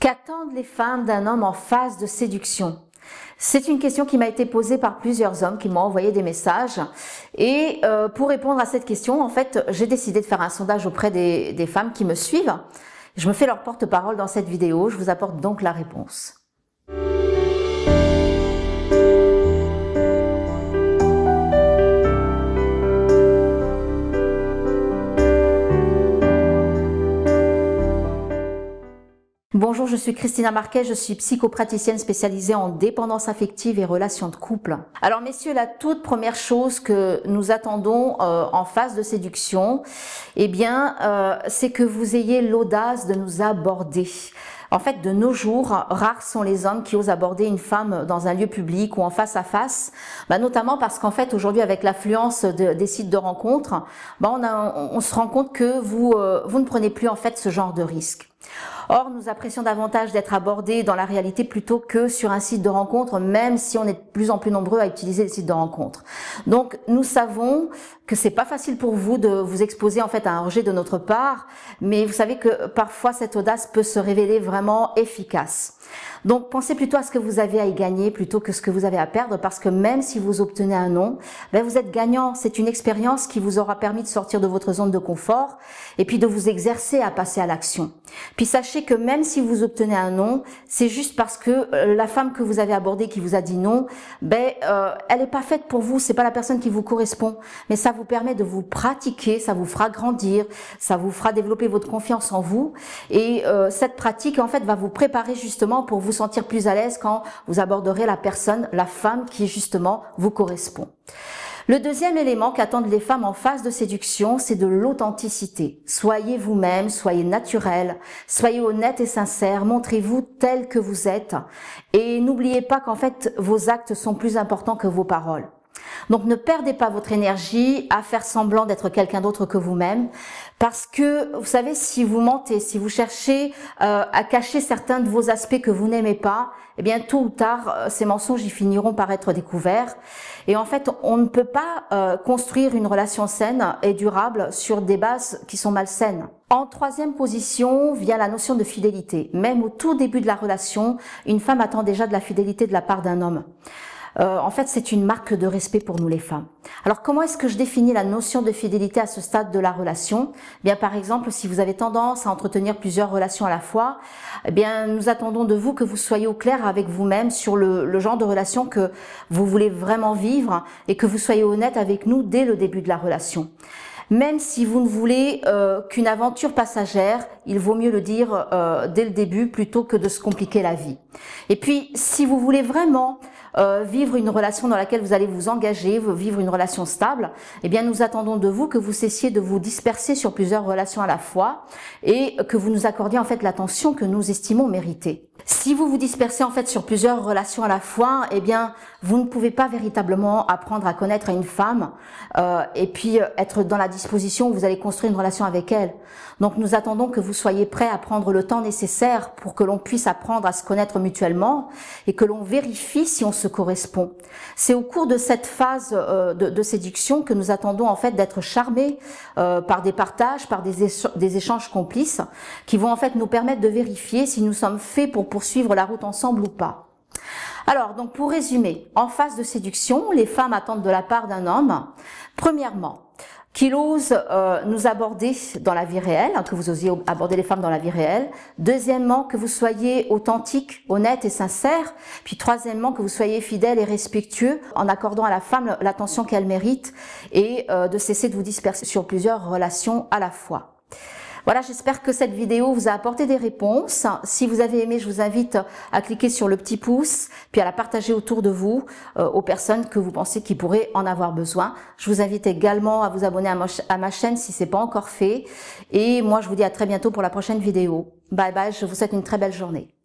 Qu'attendent les femmes d'un homme en phase de séduction? C'est une question qui m'a été posée par plusieurs hommes qui m'ont envoyé des messages. Et pour répondre à cette question, en fait, j'ai décidé de faire un sondage auprès des femmes qui me suivent. Je me fais leur porte-parole dans cette vidéo. Je vous apporte donc la réponse. Bonjour, je suis Christina Marquet, je suis psychopraticienne spécialisée en dépendance affective et relations de couple. Alors messieurs, la toute première chose que nous attendons en phase de séduction, eh bien, c'est que vous ayez l'audace de nous aborder. En fait, de nos jours, rares sont les hommes qui osent aborder une femme dans un lieu public ou en face à face, notamment parce qu'en fait, aujourd'hui, avec l'affluence des sites de rencontres, on se rend compte que vous ne prenez plus en fait ce genre de risque. Or, nous apprécions davantage d'être abordés dans la réalité plutôt que sur un site de rencontre, même si on est de plus en plus nombreux à utiliser les sites de rencontre. Donc, nous savons que c'est pas facile pour vous de vous exposer en fait à un rejet de notre part, mais vous savez que parfois cette audace peut se révéler vraiment efficace. Donc, pensez plutôt à ce que vous avez à y gagner plutôt que ce que vous avez à perdre, parce que même si vous obtenez un non, vous êtes gagnant. C'est une expérience qui vous aura permis de sortir de votre zone de confort et puis de vous exercer à passer à l'action. Puis sachez que même si vous obtenez un non, c'est juste parce que la femme que vous avez abordée qui vous a dit non, elle n'est pas faite pour vous, c'est pas la personne qui vous correspond. Mais ça vous permet de vous pratiquer, ça vous fera grandir, ça vous fera développer votre confiance en vous. Et cette pratique en fait va vous préparer justement pour vous sentir plus à l'aise quand vous aborderez la personne, la femme qui justement vous correspond. Le deuxième élément qu'attendent les femmes en phase de séduction, c'est de l'authenticité. Soyez vous-même, soyez naturel, soyez honnête et sincère, montrez-vous tel que vous êtes et n'oubliez pas qu'en fait vos actes sont plus importants que vos paroles. Donc ne perdez pas votre énergie à faire semblant d'être quelqu'un d'autre que vous-même, parce que vous savez, si vous mentez, si vous cherchez à cacher certains de vos aspects que vous n'aimez pas, eh bien tôt ou tard ces mensonges y finiront par être découverts. Et en fait, on ne peut pas construire une relation saine et durable sur des bases qui sont malsaines. En troisième position vient la notion de fidélité. Même au tout début de la relation, une femme attend déjà de la fidélité de la part d'un homme. En fait, c'est une marque de respect pour nous les femmes. Alors, comment est-ce que je définis la notion de fidélité à ce stade de la relation? Bien, par exemple, si vous avez tendance à entretenir plusieurs relations à la fois, eh bien, nous attendons de vous que vous soyez au clair avec vous-même sur le genre de relation que vous voulez vraiment vivre et que vous soyez honnête avec nous dès le début de la relation. Même si vous ne voulez qu'une aventure passagère, il vaut mieux le dire dès le début plutôt que de se compliquer la vie. Et puis, si vous voulez vraiment vivre une relation dans laquelle vous allez vous engager, vivre une relation stable, eh bien nous attendons de vous que vous cessiez de vous disperser sur plusieurs relations à la fois et que vous nous accordiez en fait l'attention que nous estimons méritée. Si vous vous dispersez en fait sur plusieurs relations à la fois, eh bien vous ne pouvez pas véritablement apprendre à connaître une femme et puis être dans la disposition où vous allez construire une relation avec elle. Donc nous attendons que vous soyez prêts à prendre le temps nécessaire pour que l'on puisse apprendre à se connaître mutuellement et que l'on vérifie si on se correspond. C'est au cours de cette phase de séduction que nous attendons en fait d'être charmés par des partages, par des échanges complices qui vont en fait nous permettre de vérifier si nous sommes faits pour poursuivre la route ensemble ou pas. Alors, donc pour résumer, en phase de séduction, les femmes attendent de la part d'un homme, premièrement, qu'il ose nous aborder dans la vie réelle, que vous osiez aborder les femmes dans la vie réelle. Deuxièmement, que vous soyez authentique, honnête et sincère. Puis troisièmement, que vous soyez fidèle et respectueux en accordant à la femme l'attention qu'elle mérite et de cesser de vous disperser sur plusieurs relations à la fois. Voilà, j'espère que cette vidéo vous a apporté des réponses. Si vous avez aimé, je vous invite à cliquer sur le petit pouce, puis à la partager autour de vous, aux personnes que vous pensez qui pourraient en avoir besoin. Je vous invite également à vous abonner à ma chaîne si ce n'est pas encore fait. Et moi, je vous dis à très bientôt pour la prochaine vidéo. Bye bye, je vous souhaite une très belle journée.